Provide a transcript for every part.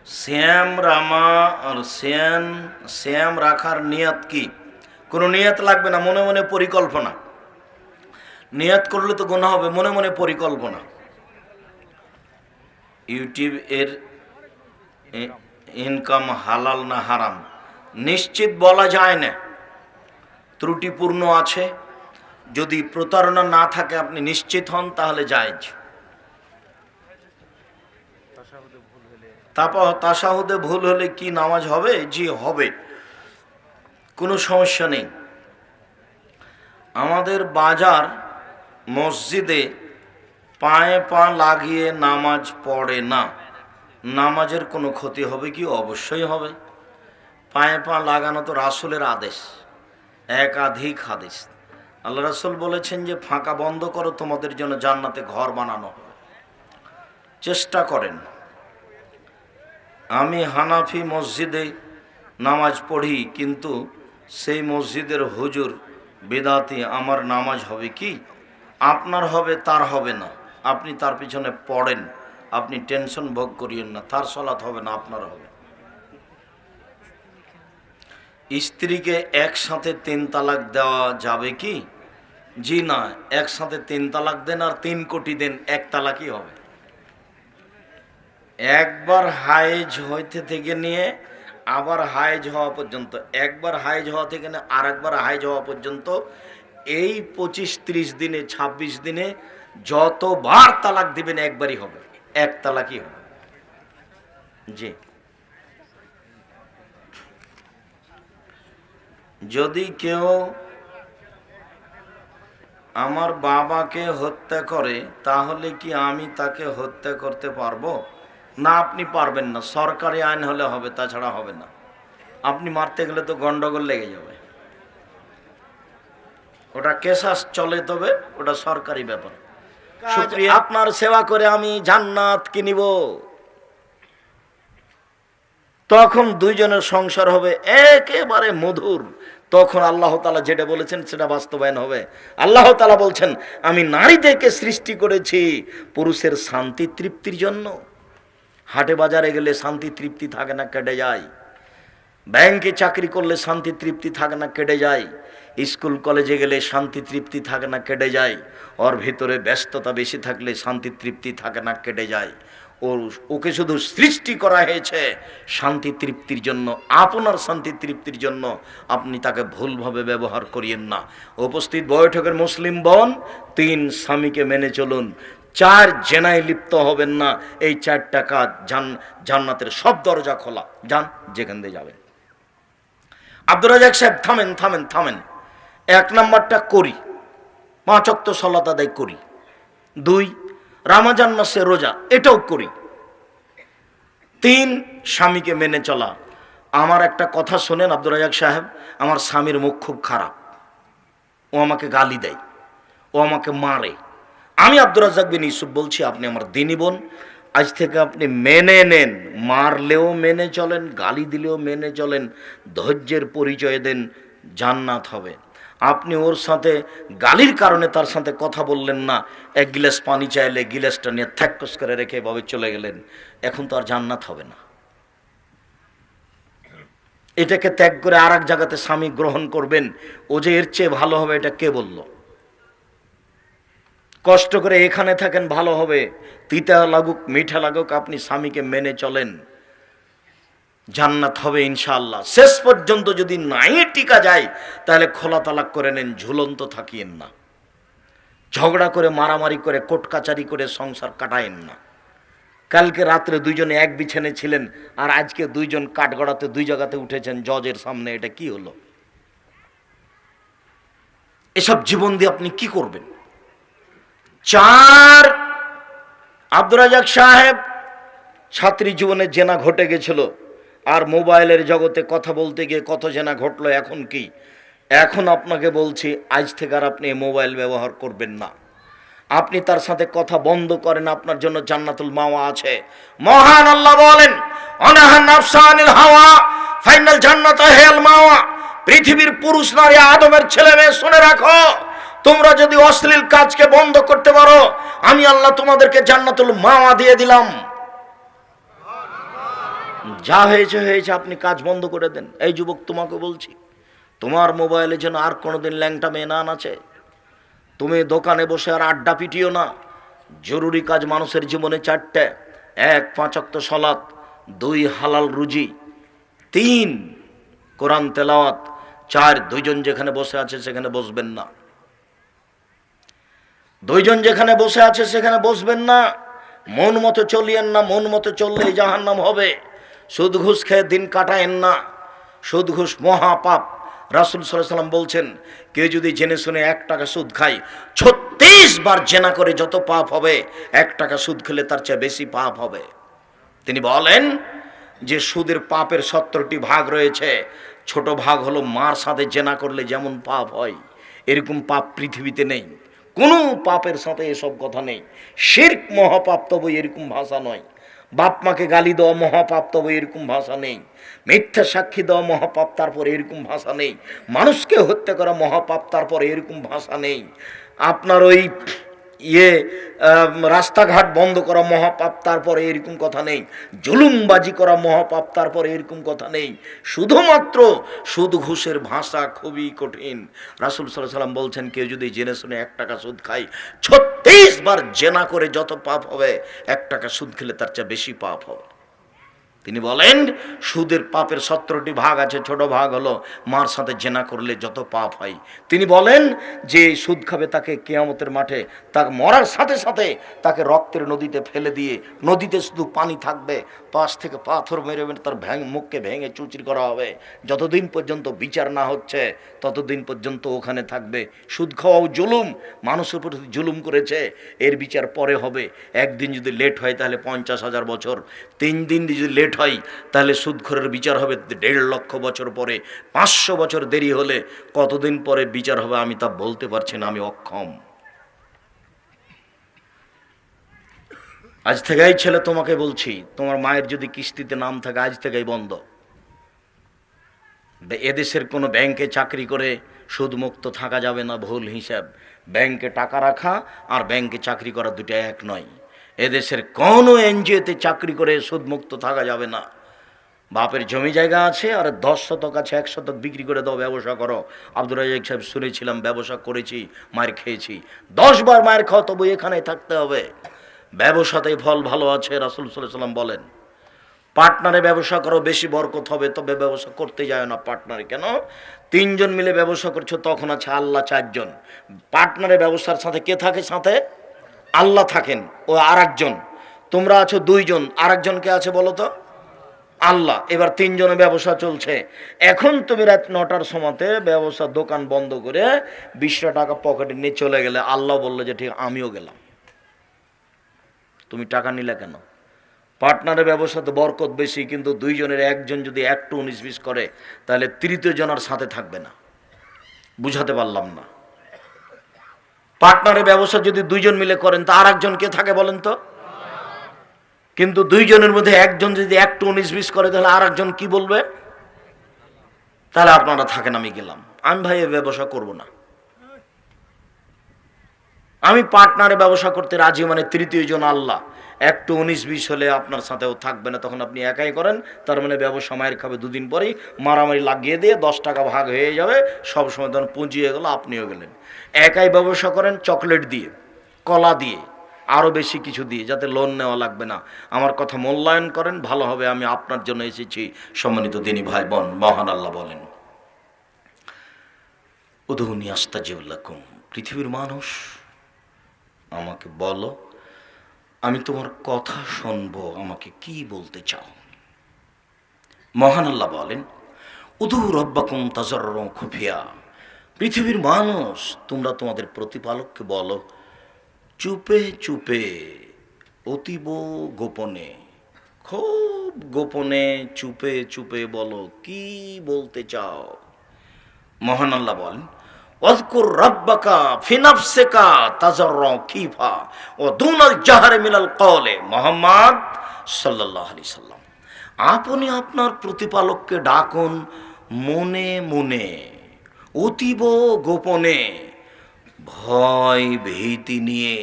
শ্যাম রামা আর শ্যাম রাখার নিয়ত কি? কোনো নিয়ত লাগবে না, মনে মনে পরিকল্পনা। নিয়ত করলে তো গুনাহ হবে, মনে মনে পরিকল্পনা। ইউটিউব এর ইনকাম হালাল না হারাম নিশ্চিত বলা যায় না, ত্রুটিপূর্ণ আছে। যদি প্রতারণা না থাকে আপনি নিশ্চিত হন তাহলে জায়েজ। তারপর তাশাহুদে ভুল হলে কি নামাজ হবে? জি হবে, কোনো সমস্যা নেই। আমাদের বাজার মসজিদে পায়ে পা লাগিয়ে নামাজ পড়ে না, নামাজের কোনো ক্ষতি হবে কি? অবশ্যই হবে। পায়ে পা লাগানো তো রাসূলের আদেশ, একাধিক হাদিস। আল্লাহ রাসূল বলেছেন যে ফাঁকা বন্ধ করো, তোমাদের জন্য জান্নাতে ঘর বানানো হবে। চেষ্টা করেন। আমি হানাফি মসজিদে নামাজ পড়ি, কিন্তু সেই মসজিদের হুজুর বিদাতি, আমার নামাজ হবে কি? আপনার হবে, তার হবে না। আপনি তার পিছনে পড়েন, আপনি টেনশন ভোগ করিয়েন না, তার সালাত হবে না, আপনার হবে। স্ত্রীকে একসাথে 3 তালাক দেওয়া যাবে কি? জি না, একসাথে 3 তালাক দেন আর 3 কোটি দেন, 1 তালাকই হবে। একবার হায়েজ হইতে থেকে নিয়ে আবার হায়েজ হওয়া পর্যন্ত, একবার হায়েজ হওয়া থেকে নিয়ে আর একবার হায়েজ হওয়া পর্যন্ত, এই 25-30 দিনে 26 দিনে যতবার তালাক দিবেন একবারই হবে, 1 তালাকই হবে। জি, যদি কেউ আমার বাবাকে হত্যা করে তাহলে কি আমি তাকে হত্যা করতে পারবো? না, আপনি পারবেন না। সরকারি আইন হলে হবে, তাছাড়া হবে না। আপনি মারতে গেলে তো গন্ডগোল লেগে যাবে, ওটা কেসাস চলে, তবে ওটা সরকারি ব্যাপার। শুকরিয়া, আপনার সেবা করে আমি জান্নাত কিনিব, তখন দুইজনের সংসার হবে একেবারে মধুর। তখন আল্লাহ তাআলা যেটা বলেছেন সেটা বাস্তবায়ন হবে। আল্লাহ তাআলা বলছেন, আমি নারীদেরকে সৃষ্টি করেছি পুরুষের শান্তি তৃপ্তির জন্য। হাটে বাজারে গেলে শান্তি তৃপ্তি থাকে না, কেটে যায়। ব্যাংকে চাকরি করলে শান্তি তৃপ্তি থাকে না, কেটে যায়। স্কুল কলেজে গেলে শান্তি তৃপ্তি থাকে না, কেটে যায়। ওর ভিতরে ব্যস্ততা বেশি থাকলে শান্তি তৃপ্তি থাকে না, কেটে যায়। ওকে শুধু সৃষ্টি করা হয়েছে শান্তি তৃপ্তির জন্য, আপনার শান্তি তৃপ্তির জন্য। আপনি তাকে ভুলভাবে ব্যবহার করিয়েন না। উপস্থিত বৈঠকের মুসলিম বোন, 3 স্বামীকে মেনে চলুন, 4 জেনায় লিপ্ত হবেন না। এই 4টা কাজ, জান্নাতের সব দরজা খোলা। যান, যেখান দিয়ে যাবেন। আব্দুর রাজ্জাক সাহেব, থামেন থামেন থামেন। 1 নাম্বারটা করি, 5 ওয়াক্ত সালাত আদায় করি। 2, রমজান মাসে রোজা, এটাও করি। 3, স্বামীকে মেনে চলা। আমার একটা কথা শোনেন আব্দুর রাজ্জাক সাহেব, আমার স্বামীর মুখ খুব খারাপ, ও আমাকে গালি দেয়, ও আমাকে মারে। আমি আব্দুর রাজ্জাক বিন ইউসুফ বলছি, আপনি আমার দিনী বোন, আজ থেকে আপনি মেনে নেন, মারলেও মেনে চলেন, গালি দিলেও মেনে চলেন, ধৈর্যের পরিচয় দেন, জান্নাত হবে। আপনি ওর সাথে গালির কারণে তার সাথে কথা বললেন না, 1 গিলাস পানি চাইলে গিলাসটা নিয়ে থ্যাক্কস করে রেখে এভাবে চলে গেলেন, এখন তো আর জান্নাত হবে না। এটাকে ত্যাগ করে আর এক জায়গাতে স্বামী গ্রহণ করবেন, ও যে এর চেয়ে ভালো হবে, এটা কে বলল? কষ্ট করে এখানে থাকেন, ভালো হবে। তিতা লাগুক মিঠা লাগুক, আপনি স্বামীকে মেনে চলেন, জান্নাত হবে ইনশাআল্লাহ। শেষ পর্যন্ত যদি নাই টিকা যায় তাহলে খোলা তালাক করে নেন, ঝুলন্ত থাকিয়েন না। ঝগড়া করে, মারামারি করে, কোর্ট কাচারি করে সংসার কাটায়েন না। কালকে রাত্রে 2 জনে এক বিছানে ছিলেন, আর আজকে 2 জন কাঠগড়াতে 2 জায়গাতে উঠেছেন জজের সামনে, এটা কি হলো? এসব জীবন দিয়ে আপনি কি করবেন? 4, আব্দুর রাজ্জাক সাহেব, ছাত্রী জীবনে জেনা ঘটে গেছিল, আর মোবাইলের জগতে কথা বলতে গিয়ে কত জেনা ঘটলো। এখন কি? এখন আপনাকে বলছি, আজ থেকে আর আপনি মোবাইল ব্যবহার করবেন না। আপনি তার সাথে কথা বন্ধ করেন, আপনার জন্য জান্নাতুল মাওয়া আছে। মহান আল্লাহ বলেন, অনাহা নাফসানিল হাওয়া ফাইনাল জান্নাত হিয়াল মাওয়া। পৃথিবীর পুরুষ নারী আদমের ছেলে মেয়ে শুনে রাখো, তোমরা যদি অশ্লীল কাজকে বন্ধ করতে পারো, আমি আল্লাহ তোমাদেরকে জান্নাতুল মাওয়া দিয়ে দিলাম। যা হয়েছে হয়েছে, আপনি কাজ বন্ধ করে দেন। এই যুবক, তোমাকে বলছি, তোমার মোবাইলে যেন আর কোনোদিন ল্যাংটা মেয়ে না আছে। তুমি দোকানে বসে আর আড্ডা পিটিও না। জরুরি কাজ মানুষের জীবনে চারটে: 1 5 ওয়াক্ত সালাত, 2 হালাল রুজি, 3 কোরআন তেলাওয়াত, 4 দুইজন যেখানে বসে আছে সেখানে বসবেন না। দুইজন যেখানে বসে আছে সেখানে বসবেন না। মন মতো চলিয়েন না, মন মতো চললেই জাহান্নাম হবে। সুদ ঘুষ খেয়ে দিন কাটায়েন না, সুদ ঘুষ মহাপাপ। রাসূল সাল্লাল্লাহু আলাইহি ওয়াসাল্লাম বলছেন, কেউ যদি জেনে শুনে 1 টাকা সুদ খায়, 36 বার জেনা করে যত পাপ হবে, 1 টাকা সুদ খেলে তার চেয়ে বেশি পাপ হবে। তিনি বলেন যে সুদের পাপের 70টি ভাগ রয়েছে। ছোট ভাগ হলো মার সাথে জেনা করলে যেমন পাপ হয়, এরকম পাপ পৃথিবীতে নেই। কোনো পাপের সাথে এসব কথা নেই। শিরক মহাপাপ, তবে এরকম ভাষা নয়। বাপ মাকে গালি দেওয়া মহাপাপ, তবে এরকম ভাষা নেই। মিথ্যা সাক্ষী দেওয়া মহাপাপ, তারপর এরকম ভাষা নেই। মানুষকে হত্যা করা মহাপাপ, তারপর এরকম ভাষা নেই। আপনার ওই রাস্তাঘাট বন্ধ করা মহাপাপ, তারপরে এরকম কথা নেই। জুলুমবাজি করা মহাপাপ, তারপরে এরকম কথা নেই। শুধুমাত্র সুদ ঘুষের ভাষা খুবই কঠিন। রাসূল সাল্লাল্লাহু আলাইহি ওয়াসাল্লাম বলছেন, কেউ যদি জেনে শুনে 1 টাকা সুদ খায়, 36 বার জেনা করে যত পাপ হবে, 1 টাকা সুদ খেলে তার চেয়ে বেশি পাপ হবে। তিনি বলেন, সুদের পাপের 17টি ভাগ আছে। ছোট ভাগ হলো মার সাথে জেনা করলে যত পাপ হয়। তিনি বলেন যে সুদ খাবে তাকে কিয়ামতের মাঠে, তাকে মরার সাথে সাথে তাকে রক্তের নদীতে ফেলে দিয়ে, নদীতে শুধু পানি থাকবে, পাশ থেকে পাথর মেরে মেরে তার মুখকে ভেঙে চুচড়ি করা হবে। যতদিন পর্যন্ত বিচার না হচ্ছে ততদিন পর্যন্ত ওখানে থাকবে। সুদ খাওয়াও জুলুম, মানুষের উপর জুলুম করেছে, এর বিচার পরে হবে। একদিন যদি লেট হয় তাহলে 50,000 বছর, 3 দিন যদি লেট হয় তাহলে সুদখোরের বিচার হবে 1.5 লক্ষ বছর পরে। 500 বছর দেরি হলে কতদিন পরে বিচার হবে আমি তা বলতে পারছি না, আমি অক্ষম। আজ থেকেই ছেলে তোমাকে বলছি, তোমার মায়ের যদি কিস্তিতে নাম থাকে আজ থেকেই বন্ধ। এদেশের কোনো ব্যাংকে চাকরি করে সুদমুক্ত থাকা যাবে না, ভুল হিসাব। ব্যাংকে টাকা রাখা আর ব্যাংকে চাকরি করা দুটো এক নয়। এদেশের কোনো এনজিওতে চাকরি করে সুদমুক্ত থাকা যাবে না। বাপের জমি জায়গা আছে আর 10 শতক আছে, 1 শতক বিক্রি করে দাও, ব্যবসা করো। আব্দুর রাজ্জাক সাহেব শুনেছিলাম, ব্যবসা করেছি, মার খেয়েছি। 10 বার মায়ের খাওয়া, তবু এখানে থাকতে হবে। ব্যবসাতেই ফল ভালো আছে, রাসূল সাল্লাল্লাহু আলাইহি ওয়াসাল্লাম বলেন। পার্টনারে ব্যবসা করো, বেশি বরকত হবে, তবে ব্যবসা করতে যায় না পার্টনারে। কেন? 3 জন মিলে ব্যবসা করছো, তখন আছে আল্লাহ 4 জন। পার্টনারে ব্যবসার সাথে কে থাকে? সাথে আল্লাহ থাকেন, ও আরেকজন। তোমরা আছো 2 জন, আরেকজন কে আছে বলো তো? আল্লাহ। এবার 3 জনের ব্যবসা চলছে। এখন তুমি রাত 9টার সময়তে ব্যবসা দোকান বন্ধ করে 20 টাকা পকেটে নিয়ে চলে গেলে, আল্লাহ বললো যে ঠিক আমিও গেলাম। তুমি টাকা নিলে কেন? পার্টনারের ব্যবসাতে বরকত বেশি, কিন্তু 2 জনের একজন যদি একটু 19-20 করে তাহলে তৃতীয় জনের সাথে থাকবে না। বুঝাতে পারলাম না? পার্টনারের ব্যবসা যদি 2 জন মিলে করেন তা আর একজন কে থাকে বলেন তো? কিন্তু 2 জনের মধ্যে একজন যদি একটু 19-20 করে তাহলে আর একজন কি বলবে? তাহলে আপনারা থাকেন, আমি গেলাম। আমি ভাই এ ব্যবসা করব না। আমি পার্টনারে ব্যবসা করতে রাজি, মানে তৃতীয় জন আল্লাহ। একটু 19-20 হলে আপনার সাথেও থাকবে না, তখন আপনি একাই করেন। তার মানে ব্যবসা মায়ের খাবে। 2 দিন পরেই মারামারি লাগিয়ে দিয়ে 10 টাকা ভাগ হয়ে যাবে। সব সময় তখন পুঁজি হয়ে গেল, আপনিও গেলেন। একাই ব্যবসা করেন, চকলেট দিয়ে, কলা দিয়ে, আরও বেশি কিছু দিয়ে, যাতে লোন নেওয়া লাগবে না। আমার কথা মূল্যায়ন করেন, ভালো হবে। আমি আপনার জন্য এসেছি। সম্মানিত দিনী ভাই বোন, মহান আল্লাহ বলেন, উদুনি আস্তাজিব লাকুম। পৃথিবীর মানুষ, আমাকে বলো, আমি তোমার কথা শুনবো, আমাকে কি বলতে চাও? মহান আল্লাহ বলেন, উদু রব্বাকুম তাজাররুন খুফিয়া। পৃথিবীর মানুষ, তোমরা তোমাদের প্রতিপালককে বলো চুপে চুপে, অতীব গোপনে। খুব গোপনে, চুপে চুপে বলো, কি বলতে চাও? মহান আল্লাহ বলেন, ওয়াজকুর রাব্বাকা ফি নাফসিকা তাজাররুন খিফা ওয়া দুনাল জাহরি মিনাল কওলি। মুহাম্মদ সাল্লাল্লাহু আলাইহি সাল্লাম, আপনি আপনার প্রতিপালককে ডাকুন মনে মনে, অতীব গোপনে, ভয় ভীতি নিয়ে।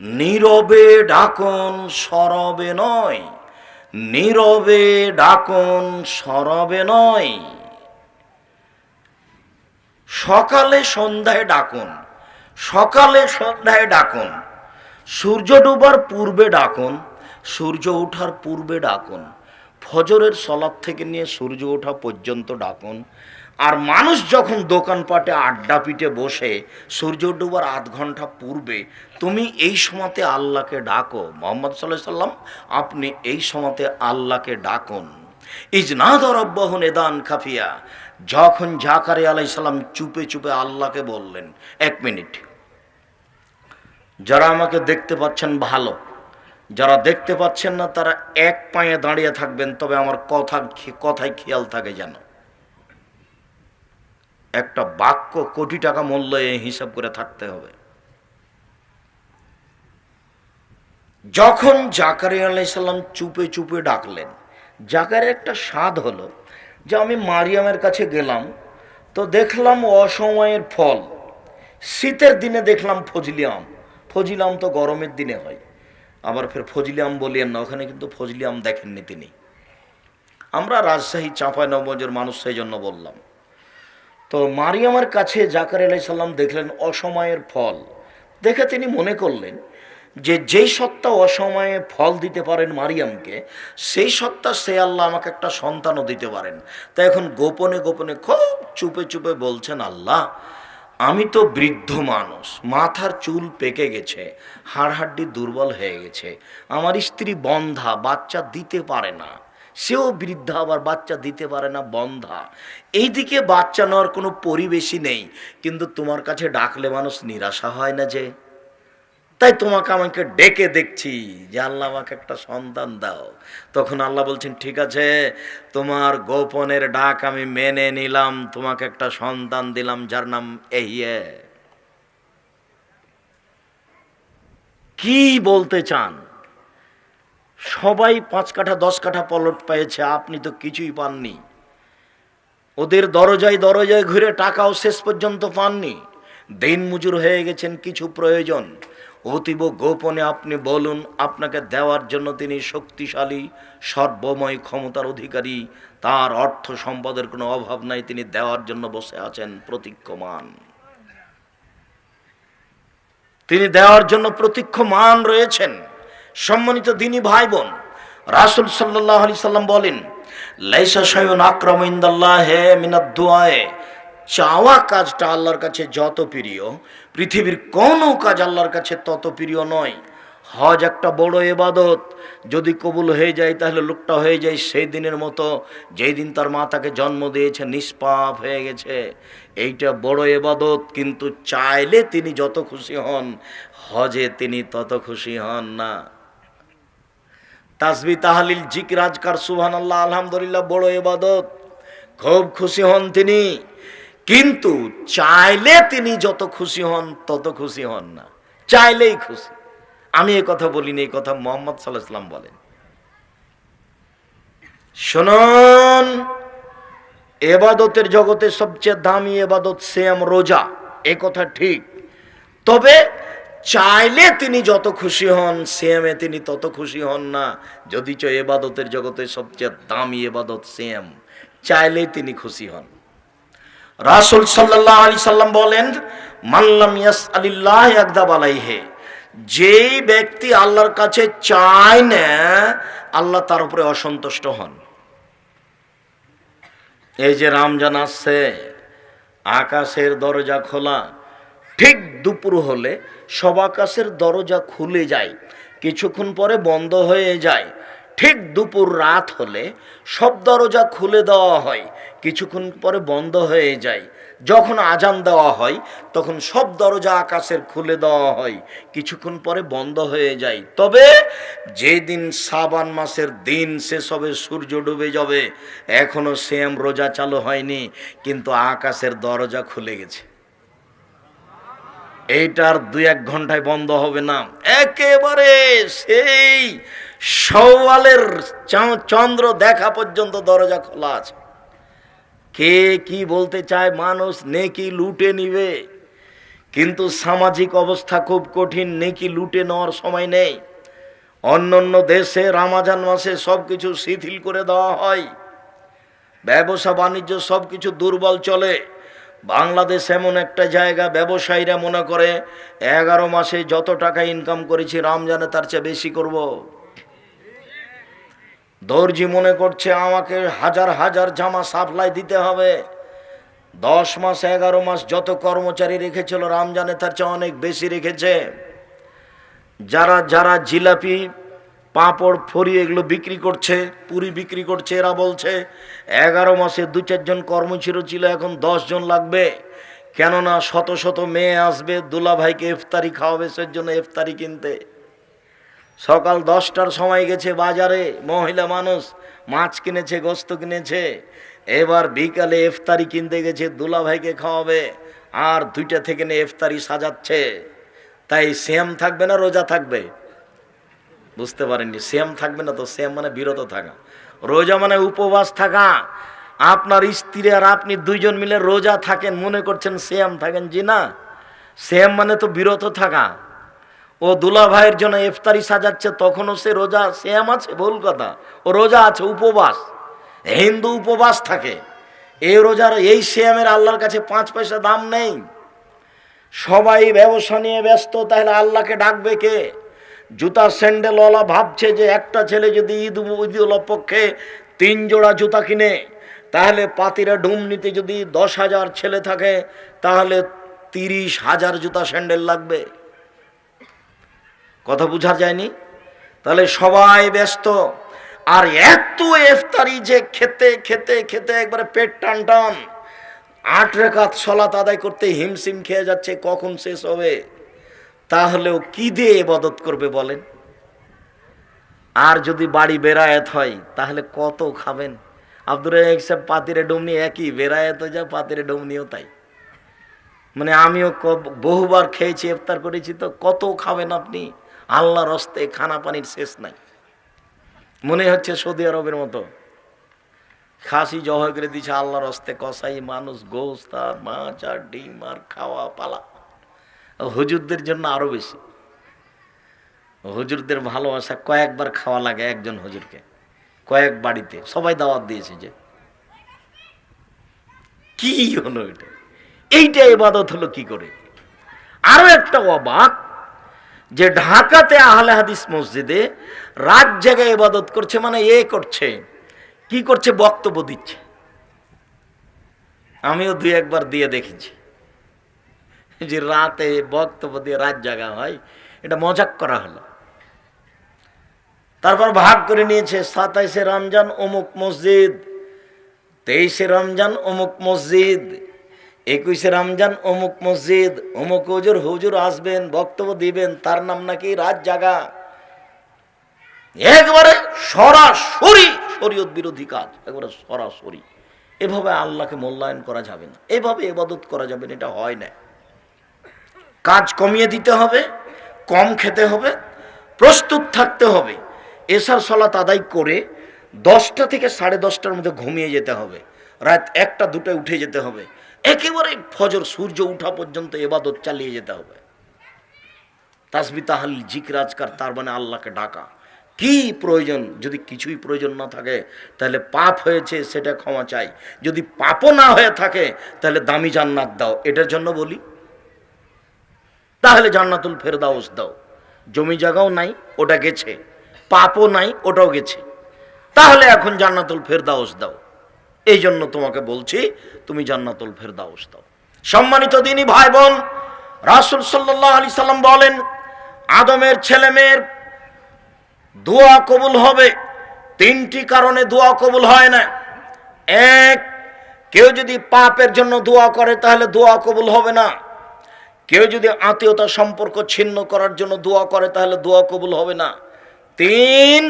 নীরবে ডাকুন, সরবে নয়। নীরবে ডাকুন, সরবে নয়। সকালে সন্ধ্যায় ডাকুন, সকালে সন্ধ্যায় ডাকুন। সূর্য ডোবার পূর্বে ডাকুন, সূর্য ওঠার পূর্বে ডাকুন। ফজরের সলাত থেকে নিয়ে সূর্য ওঠা পর্যন্ত ডাকুন। আর মানুষ যখন দোকানপাটে আড্ডা পিটে বসে সূর্য ডোবার আধ ঘন্টা পূর্বে তুমি এই সময়তে আল্লাহকে ডাকো। মোহাম্মদ সাল্লাল্লাহু আলাইহি সাল্লাম, আপনি এই সময়তে আল্লাহকে ডাকুন। ইজনাদা রাব্বাহু নিদান খাফিয়া, যখন জাকারিয়া আলাইহিস সালাম চুপে চুপে আল্লাহকে বললেন। এক মিনিট, যারা আমাকে দেখতে পাচ্ছেন ভালো, যারা দেখতে পাচ্ছেন না তারা এক পায়ে দাঁড়িয়ে থাকবেন, তবে আমার কথায় খেয়াল থাকে যেন। একটা বাক্য কোটি টাকা মূল্য, হিসাব করে থাকতে হবে। যখন জাকারিয়া আলাইহিস সালাম চুপে চুপে ডাকলেন, জাকারিয়া একটা স্বাদ হলো যে আমি মারিয়ামের কাছে গেলাম তো দেখলাম অসময়ের ফল। শীতের দিনে দেখলাম ফজলি আম, ফজলি আম তো গরমের দিনে হয়। আবার ফের ফজলি আম বলিয়েন না, ওখানে কিন্তু ফজলি আম দেখেননি তিনি। আমরা রাজশাহী চাঁপাইনবাবগঞ্জের মানুষ, সেই জন্য বললাম। তো মারিয়ামের কাছে জাকারিয়া আলাইহিস সালাম দেখলেন অসময়ের ফল। দেখে তিনি মনে করলেন যে যেই সত্তা অসময়ে ফল দিতে পারেন মারিয়ামকে, সেই সত্তা সে আল্লাহ আমাকে একটা সন্তানও দিতে পারেন। তাই এখন গোপনে গোপনে খুব চুপে চুপে বলছেন, আল্লাহ আমি তো বৃদ্ধ মানুষ, মাথার চুল পেকে গেছে, হাড়হাড্ডি দুর্বল হয়ে গেছে, আমার স্ত্রী বন্ধা, বাচ্চা দিতে পারে না, সেও বৃদ্ধা, আবার বাচ্চা দিতে পারে না, বন্ধা। এইদিকে বাচ্চা নেওয়ার কোনো পরিবেশই নেই, কিন্তু তোমার কাছে ডাকলে মানুষ নিরাশা হয় না যে? তাই তোমাকে আমাকে ডেকে দেখছি যে আল্লাহ আমাকে একটা সন্তান দাও। তখন আল্লাহ বলছেন, ঠিক আছে, তোমার গোপনের ডাক আমি মেনে নিলাম, তোমাকে একটা সন্তান দিলাম যার নাম এহিয়ে। কি বলতে চান? সবাই 5 কাঠা 10 কাঠা প্লট পেয়েছে, আপনি তো কিছুই পাননি। ওদের দরজায় দরজায় ঘুরে টাকাও শেষ পর্যন্ত পাননি। দিন মজুর হয়ে গেছেন, কিছু প্রয়োজন অতীব গোপনে আপনি বলুন, আপনাকে দেওয়ার জন্য তিনি শক্তিশালী, সর্বময় ক্ষমতার অধিকারী, তার অর্থ সম্পদের কোনো অভাব নাই, তিনি দেওয়ার জন্য বসে আছেন প্রতীক্ষমান। তিনি দেওয়ার জন্য প্রতীক্ষমান রয়েছেন। সম্মানিত দিনী ভাই বোন, রাসূল সাল্লাল্লাহু আলাইহি সাল্লাম বলেন, লাইসা শাইউন আকরামু ইনদাল্লাহি মিনাদ দুআয়ে, চাওয়া কাজটা আল্লাহর কাছে যত প্রিয়, পৃথিবীর কোনো কাজ আল্লাহর কাছে তত প্রিয় নয়। হজ একটা বড় ইবাদত, যদি কবুল হয়ে যায় তাহলে লোকটা হয়ে যায় সেই দিনের মতো যেই দিন তার মা তাকে জন্ম দিয়েছে, নিষ্পাপ হয়ে গেছে। এইটা বড় ইবাদত, কিন্তু চাইলে তিনি যত খুশি হন, হজে তিনি তত খুশি হন না। তাসবিহ তাহলিল জিকির আজকার সুবহানাল্লাহ আলহামদুলিল্লাহ বড় ইবাদত, খুব খুশি হন তিনি, কিন্তু চাইলে তিনি যত খুশি হন তত খুশি হন না। চাইলেই খুশি। আমি এই কথা বলিনি, এই কথা মুহাম্মদ সাল্লাল্লাহু আলাইহি ওয়াসাল্লাম বলেন। শুনুন, ইবাদতের জগতে সবচেয়ে দামি ইবাদত সিয়াম, রোজা, এই কথা ঠিক। তবে চাইলে তিনি যত খুশি হন, সিয়ামে তিনি তত খুশি হন না। যদিচ ইবাদতের জগতে সবচেয়ে দামি ইবাদত সিয়াম, চাইলেই তিনি খুশি হন। রাসূল সাল্লাল্লাহু আলাইহি সাল্লাম বলেন, মাল্লাম ইয়াসআলিল্লাহ ইয়াগদাব আলাইহি, যেই ব্যক্তি আল্লাহর কাছে চায় না, আল্লাহ তার উপরে অসন্তুষ্ট হন। এই যে রমজান আসছে, আকাশের দরজা খোলা, ঠিক দুপুর হলে সব আকাশের দরজা খুলে যায়, কিছুক্ষণ পরে বন্ধ হয়ে যায়। ঠিক দুপুর রাত হলে সব দরজা খুলে দেওয়া হয়, কিছুক্ষণ পরে বন্ধ হয়ে যায়। যখন আজান দেওয়া হয় তখন সব দরজা আকাশের খুলে দেওয়া হয়, কিছুক্ষণ পরে বন্ধ হয়ে যায়। তবে যেদিন শাবান মাসের দিন শেষ হবে, সূর্য ডুবে যাবে, এখনো সিয়াম রোজা চালু হয়নি, কিন্তু আকাশের দরজা খুলে গেছে। এইটার 2-1 ঘন্টায় বন্ধ হবে না, একেবারে সেই শাওয়ালের চন্দ্র দেখা পর্যন্ত দরজা খোলা আছে। কে কি বলতে চায়? মানুষ নেকি লুটে নিবে, কিন্তু সামাজিক অবস্থা খুব কঠিন, নেকি লুটে নেওয়ার সময় নেই। অন্যান্য দেশে রমজান মাসে সবকিছু শিথিল করে দেওয়া হয়, ব্যবসা বাণিজ্য সবকিছু দুর্বল চলে। বাংলাদেশ এমন একটা জায়গা, ব্যবসায়ীরা মনে করে 11 মাসে যত টাকা ইনকাম করেছি রমজানে তার চেয়ে বেশি করব। দর্জি মনে করছে আমাকে হাজার হাজার জামা সাপ্লাই দিতে হবে, 10 মাস 11 মাস যত কর্মচারী রেখেছিল রমজানে তার চেয়ে অনেক বেশি রেখেছে। যারা যারা জিলাপি, পাঁপড়, ফড়ি এগুলো বিক্রি করছে, পুরি বিক্রি করছে, এরা বলছে 11 মাসে 2-4 জন কর্মচারী ছিল, এখন 10 জন লাগবে। কেননা শত শত মেয়ে আসবে, দুলা ভাইকে ইফতারি খাওয়াবে, সেজন্য ইফতারি কিনতে। সকাল 10টার সময় গেছে বাজারে, মহিলা মানুষ মাছ কিনেছে, গোস্ত কিনেছে, এবার বিকালে ইফতারি কিনতে গেছে, দুলা ভাইকে খাওয়াবে, আর 2টা থেকে নিয়ে ইফতারি সাজাচ্ছে। তাই সিয়াম থাকবে না রোজা থাকবে? বুঝতে পারেননি? সিয়াম থাকবে না তো, সিয়াম মানে বিরত থাকা, রোজা মানে উপবাস থাকা। আপনার স্ত্রী আর আপনি 2 জন মিলে রোজা থাকেন, মনে করছেন সিয়াম থাকেন? জি না, সিয়াম মানে তো বিরত থাকা। ও দুলা ভাইয়ের জন্য ইফতারি সাজাচ্ছে, তখনও সে রোজা, সিয়াম আছে? ভুল কথা, ও রোজা আছে, উপবাস। হিন্দু উপবাস থাকে, এই রোজার এই সিয়ামের আল্লাহর কাছে 5 পয়সা দাম নেই। সবাই ব্যবসা নিয়ে ব্যস্ত, তাহলে আল্লাহকে ডাকবে কে? জুতা স্যান্ডেলওয়ালা ভাবছে যে একটা ছেলে যদি ঈদ উপলক্ষে 3 জোড়া জুতা কিনে, তাহলে পাতিরা ডুমনিতে যদি 10,000 ছেলে থাকে, তাহলে 30,000 জুতা স্যান্ডেল লাগবে। কথা বোঝা যায়নি? তাহলে সবাই ব্যস্ত, আর এত ইফতারি যে খেতে খেতে খেতে একবারে পেট টান টান, 8 রাকাত সালাত আদায় করতে হিমশিম খেয়ে যাচ্ছে, কখন শেষ হবে? তাহলেও কি দিয়ে ইবাদত করবে বলেন? আর যদি বাড়ি বেরায়েত হয় তাহলে কত খাবেন? আব্দুর রাজ্জাক সাহেব পাতিরে ডুমনি একই, বেরায়েত যা পাতিরে ডুমনিও তাই। মানে আমিও বহুবার খেয়েছি, ইফতার করেছি, তো কত খাবেন আপনি? আল্লাহর হস্তে খানা পানির শেষ নাই। মনে হচ্ছে সৌদি আরবের মতো খাসি জবাই করে দিচ্ছে আল্লাহর হস্তে, কসাই মানুষ, গোস্ত আর মাছ আর ডিম আর খাওয়া পালা। হুজুরদের জন্য আরো বেশি, হুজুরদের ভালোবাসা, কয়েকবার খাওয়া লাগে একজন হুজুরকে, কয়েক বাড়িতে সবাই দাওয়াত দিয়েছে। যে কি হলো এটা? এইটা ইবাদত হলো কি করে? আরো একটা অবাক, যে ঢাকাতে আহলে হাদিস মসজিদে রাত জায়গায় ইবাদত করছে, মানে এ করছে কি করছে, বক্তব্য দিচ্ছে। আমিও 2-1 বার দিয়ে দেখেছি যে রাতে বক্তব্য দিয়ে রাত জাগা হয়, এটা মজাক করা হলো। তারপর ভাগ করে নিয়েছে, 27শে রমজান অমুক মসজিদ, 23শে রমজান অমুক মসজিদ, 21শে রমজান অমুক মসজিদ, অমুক হুজুর আসবেন, বক্তব্য দিবেন, তার নাম নাকি রাত জাগা। একবারে সরাসরি শরীয়ত বিরোধী কাজ, একবারে সরাসরি। এভাবে আল্লাহকে মূল্যায়ন করা যাবে না, এভাবে ইবাদত করা যাবে না, এটা হয় না। কাজ কমিয়ে দিতে হবে, কম খেতে হবে, প্রস্তুত থাকতে হবে। এশার সালাত আদায় করে 10টা থেকে 10:30টার মধ্যে ঘুমিয়ে যেতে হবে, রাত 1টা-2টায় উঠে যেতে হবে, একেবারে ফজর সূর্য উঠা পর্যন্ত ইবাদত চালিয়ে যেতে হবে। তাসবিহ তাহলিল জিকির আজকার, তার মানে আল্লাহকে ডাকা। কি প্রয়োজন? যদি কিছুই প্রয়োজন না থাকে তাহলে পাপ হয়েছে সেটা ক্ষমা চাই, যদি পাপও না হয়ে থাকে তাহলে দামি জান্নাত দাও, এটার জন্য বলি। তাহলে জান্নাতুল ফেরদাউস দাও, জমি জায়গাও নাই ওটা গেছে, পাপও নাই ওটাও গেছে, তাহলে এখন জান্নাতুল ফেরদাউস দাও। এই জন্য তোমাকে বলছি তুমি জান্নাতুল ফেরদাউস দাও। সম্মানিত দিনী ভাই বোন, রাসূল সাল্লাল্লাহু আলাইহি সাল্লাম বলেন, আদমের ছেলে মেয়ের দোয়া কবুল হবে 3টি কারণে দোয়া কবুল হয় না। এক, কেউ যদি পাপের জন্য দোয়া করে তাহলে দোয়া কবুল হবে না। কেউ যদি আত্মীয়তা সম্পর্ক ছিন্ন করার জন্য দোয়া করে তাহলে দোয়া কবুল হবে না। 3,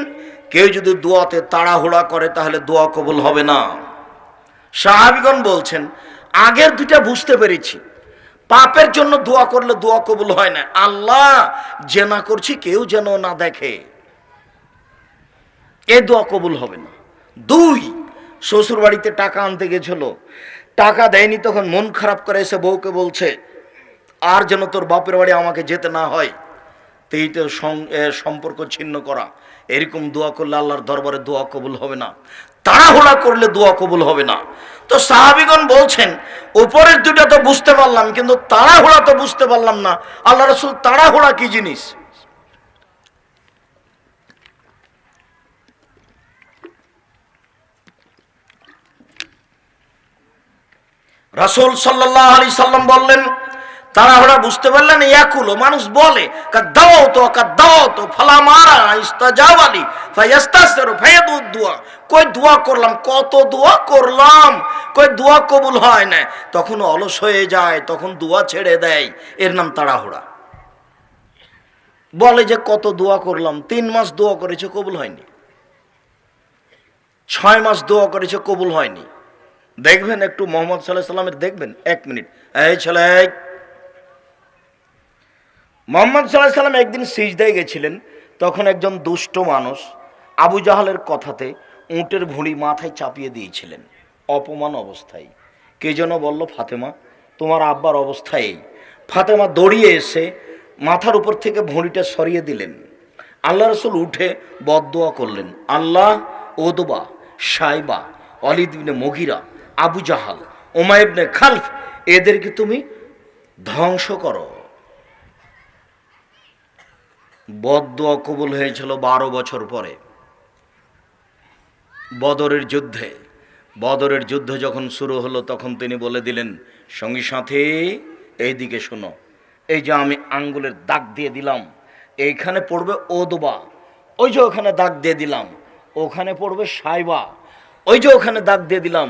কেউ যদি দোয়াতে তাড়াহুড়া করে তাহলে দোয়া কবুল হবে না। সাহাবীগণ বলছেন, আগের 2টা বুঝতে পেরেছি, পাপের জন্য দোয়া করলে দোয়া কবুল হয় না, আল্লাহ জেনা করছি কেউ যেন না দেখে, এ দোয়া কবুল হবে না। 2, শ্বশুর বাড়িতে টাকা আনতে গেছিল, টাকা দেয়নি, তখন মন খারাপ করে এসে বউকে বলছে, আর যেন তোর বাপের বাড়ি আমাকে যেতে না হয়, তো সম্পর্ক ছিন্ন করা, এরকম দোয়া করলে আল্লাহর দরবারে দোয়া কবুল হবে না, তাড়াহুড়া করলে দোয়া কবুল হবে না। তো সাহাবীগণ বলছেন উপরের দুটা তো বুঝতে পারলাম, কিন্তু তাড়াহুড়া তো বুঝতে পারলাম না। আল্লাহ রাসূল তাড়াহুড়া কি জিনিস? রাসূল সাল্লাল্লাহু আলাইহি সাল্লাম বললেন তাড়াহুড়া বুঝতে পারলেন, ইয়াকুলো মানুষ বলে কাদাওতো ফালা মারা ইস্তাজাবালি ফায়াস্তাসিরু ফায়াদুদ দুআ, কই দোয়া করলাম, কত দোয়া করলাম, কই দোয়া কবুল হয় না, তখন অলস হয়ে যায়, তখন দোয়া ছেড়ে দেয়, এর নাম তাড়াহুড়া। বলে যে কত দোয়া করলাম, 3 মাস দোয়া করেছে কবুল হয়নি, 6 মাস দোয়া করেছে কবুল হয়নি। দেখবেন একটু মুহাম্মদ সাল্লাল্লাহু আলাইহি সাল্লামের, দেখবেন 1 মিনিট, এই ছেলে, মুহাম্মদ সাল্লাল্লাহু আলাইহি সাল্লাম একদিন সিজদায় গেছিলেন, তখন একজন দুষ্ট মানুষ আবু জাহালের কথাতে উটের ভুঁড়ি মাথায় চাপিয়ে দিয়েছিলেন অপমান অবস্থায়। কে যেন বলল, ফাতেমা, তোমার আব্বার অবস্থায়। ফাতেমা দৌড়িয়ে এসে মাথার উপর থেকে ভুঁড়িটা সরিয়ে দিলেন। আল্লাহ রাসূল উঠে বদদোয়া করলেন, আল্লাহ ওদবা, সাইবা, ওয়ালিদ ইবনে মুগিরা, আবু জাহাল, উমাইয়া ইবনে খালফ, এদেরকে তুমি ধ্বংস করো। বদদোয়া কবুল হয়েছিল 12 বছর পরে বদরের যুদ্ধে। বদরের যুদ্ধ যখন শুরু হলো তখন তিনি বলে দিলেন, সঙ্গী সাথী এইদিকে শোনো, এই যে আমি আঙ্গুলের দাগ দিয়ে দিলাম, এইখানে পড়বে ওদবা, ওই যে ওখানে দাগ দিয়ে দিলাম ওখানে পড়বে সাইবা, ওই যে ওখানে দাগ দিয়ে দিলাম